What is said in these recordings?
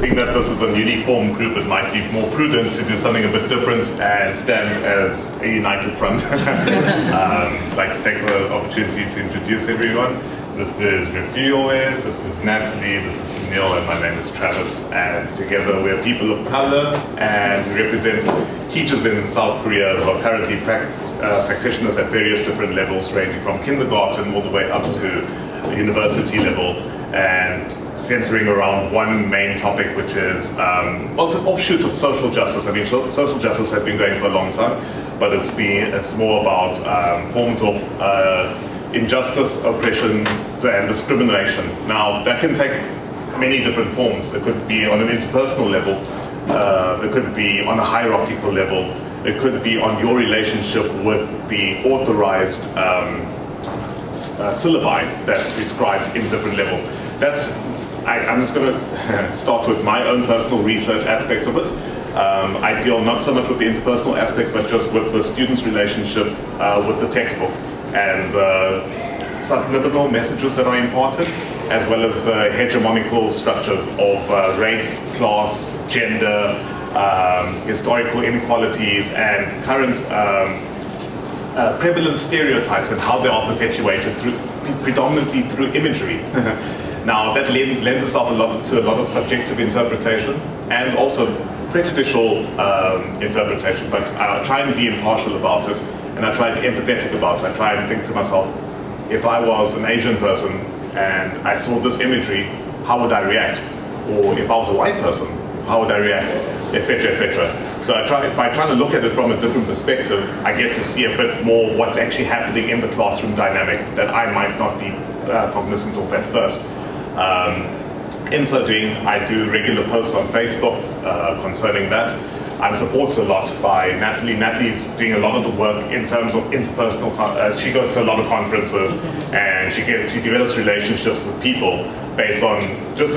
seeing that this is a newly formed group, it might be more prudent to do something a bit different and stand as a united front. I'd like to take the opportunity to introduce everyone. This is Rafio, this is Natalie, this is Sunil, and my name is Travis. And together we're people of color, and we represent teachers in South Korea who are currently practitioners at various different levels, ranging from kindergarten all the way up to the university level, and centering around one main topic, which is, well, it's an offshoot of social justice. I mean, social justice has been going for a long time, but it's more about forms of injustice, oppression, and discrimination. Now, that can take many different forms. It could be on an interpersonal level, it could be on a hierarchical level, it could be on your relationship with the authorized syllabi that's prescribed in different levels. I'm just going to start with my own personal research aspect of it. I deal not so much with the interpersonal aspects, but just with the student's relationship with the textbook and subliminal messages that are imparted, as well as the hegemonical structures of race, class, gender, historical inequalities, and current prevalent stereotypes and how they are perpetuated predominantly through imagery. Now, that lends itself to a lot of subjective interpretation and also prejudicial interpretation, but I try and be impartial about it, and I try to be empathetic about it. I try and think to myself, if I was an Asian person and I saw this imagery, how would I react? Or if I was a white person, how would I react? Etc., etc. So by trying to look at it from a different perspective, I get to see a bit more what's actually happening in the classroom dynamic that I might not be cognizant of at first. In so doing, I do regular posts on Facebook concerning that. I'm supported a lot by Natalie. Natalie's doing a lot of the work in terms of interpersonal. She goes to a lot of conferences, and she develops relationships with people based on just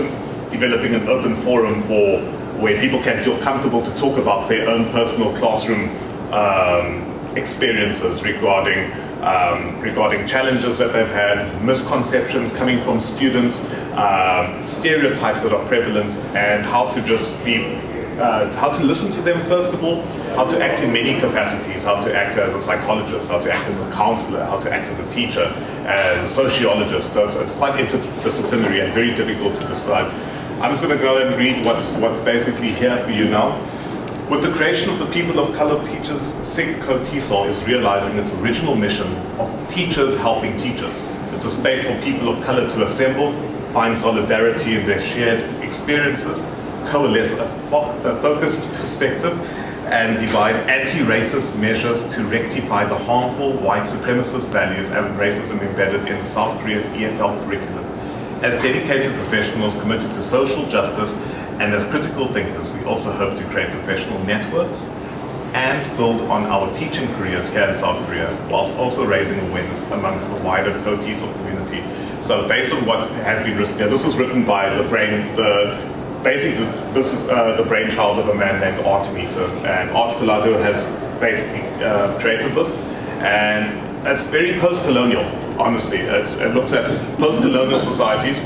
developing an open forum for where people can feel comfortable to talk about their own personal classroom experiences regarding challenges that they've had, misconceptions coming from students, stereotypes that are prevalent, and how to just be, how to listen to them first of all, how to act in many capacities, how to act as a psychologist, how to act as a counselor, how to act as a teacher, as a sociologist. So it's quite interdisciplinary and very difficult to describe. I'm just going to go and read what's basically here for you now. With the creation of the People of Color Teachers, SIG Co-TESOL is realizing its original mission of teachers helping teachers. It's a space for people of color to assemble, find solidarity in their shared experiences, coalesce a focused perspective, and devise anti-racist measures to rectify the harmful white supremacist values and racism embedded in the South Korean EFL curriculum. As dedicated professionals committed to social justice and as critical thinkers, we also hope to create professional networks and build on our teaching careers here in South Korea, whilst also raising awareness amongst the wider co-TESOL community. So based on what has been written here, this was written by this is the brainchild of a man named Art Misa, and Art Colado has basically created this, and it's very post-colonial, honestly. It looks at post-colonial societies,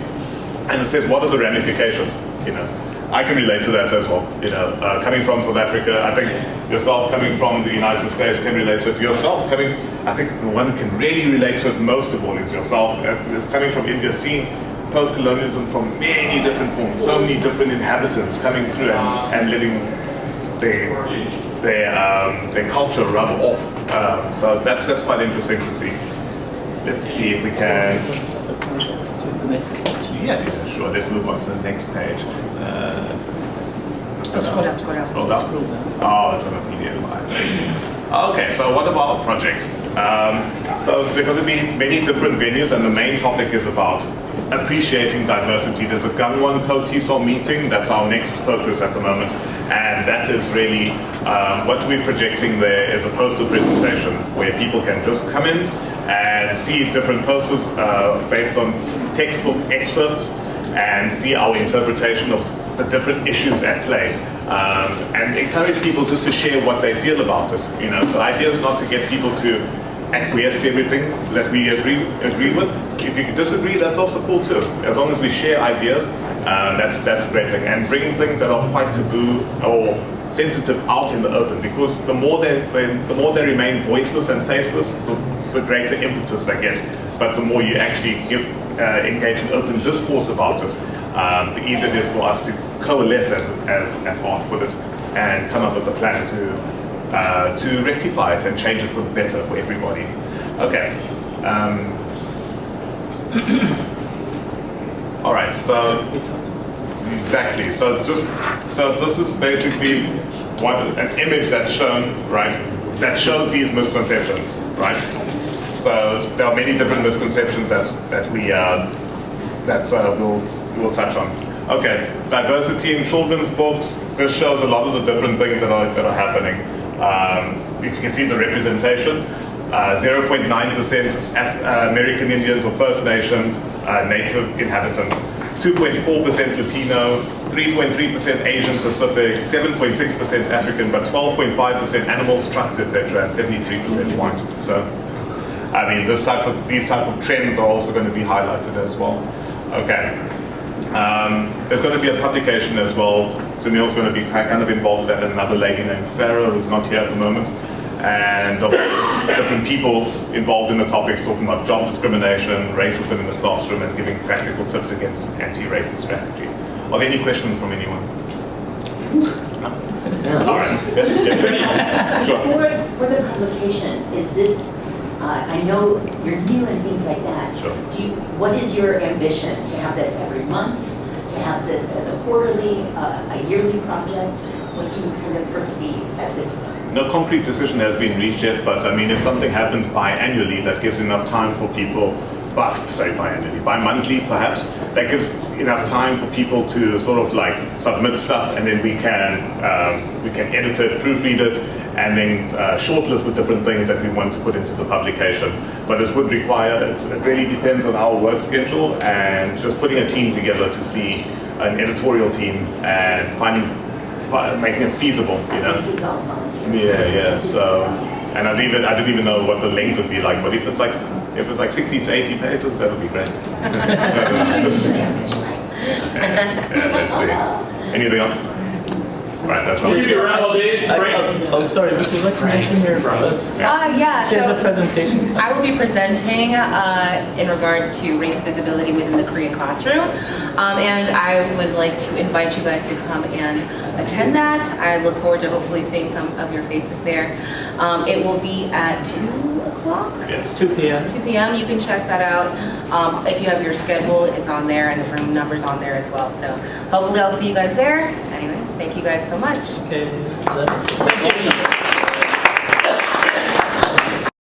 and it says, what are the ramifications? You know, I can relate to that as well. You know, coming from South Africa, I think yourself coming from the United States can relate to it. Yourself coming, I think the one who can really relate to it most of all is yourself. Coming from India, seeing post-colonialism from many different forms, so many different inhabitants coming through and letting their culture rub off. So that's quite interesting to see. Let's see if we can. Yeah, sure. Let's move on to the next page. Scroll down. Scroll down. Oh, it's on a PDF. Okay, so what about projects? So there are going to be many different venues, and the main topic is about appreciating diversity. There's a Gangwon Co-TESOL meeting. That's our next focus at the moment, and that is really what we're projecting there is a poster presentation where people can just come in and see different posters based on textbook excerpts and see our interpretation of the different issues at play, and encourage people just to share what they feel about it. You know, the idea is not to get people to acquiesce to everything that we agree with. If you disagree, that's also cool too. As long as we share ideas That's a great thing. And bringing things that are quite taboo or sensitive out in the open, because the more they remain voiceless and faceless, the greater impetus they get. But the more you actually engage in open discourse about it, the easier it is for us to coalesce, as Art put it, and come up with a plan to rectify it and change it for the better for everybody. Okay. All right. So exactly. So this is basically an image that's shown, right? That shows these misconceptions, right? So there are many different misconceptions that we'll touch on. Okay, diversity in children's books. This shows a lot of the different things that are happening. You can see the representation. 0.9% American Indians or First Nations, native inhabitants. 2.4% Latino, 3.3% Asian Pacific, 7.6% African, but 12.5% animals, trucks, etc., and 73% white. So, I mean, these type of trends are also going to be highlighted as well. Okay. There's going to be a publication as well. Sunil's going to be kind of involved with that, and another lady named Farah, who's not here at the moment. And different people involved in the topics talking about job discrimination, racism in the classroom, and giving practical tips against anti-racist strategies. Are there any questions from anyone? All right. Yeah. Sure. For the publication, is this, I know you're new and things like that. Sure. What is your ambition? To have this every month? To have this as a quarterly, a yearly project? What do you kind of foresee at this point? No concrete decision has been reached yet, but I mean, if something happens biannually, that gives enough time for people, bi-monthly perhaps, that gives enough time for people to sort of like submit stuff, and then we can edit it, proofread it, and then shortlist the different things that we want to put into the publication. But it would require, it really depends on our work schedule and just putting a team together to see an editorial team and making it feasible, you know. This is all volunteers. Yeah. So, and I don't even know what the length would be like. But if it's like 60 to 80 pages, that would be great. Yeah, let's see. Anything else? Right, that's We'll give you a round all day. Oh, sorry, would you like to mention your Yeah, She has a so presentation. I will be presenting in regards to race visibility within the Korean classroom. And I would like to invite you guys to come and attend that. I look forward to hopefully seeing some of your faces there. It will be at 2 o'clock? Yes. 2 p.m. 2 p.m. You can check that out. If you have your schedule, it's on there, and the room number's on there as well. So hopefully I'll see you guys there. Anyways, thank you guys so much. Okay. Thank you.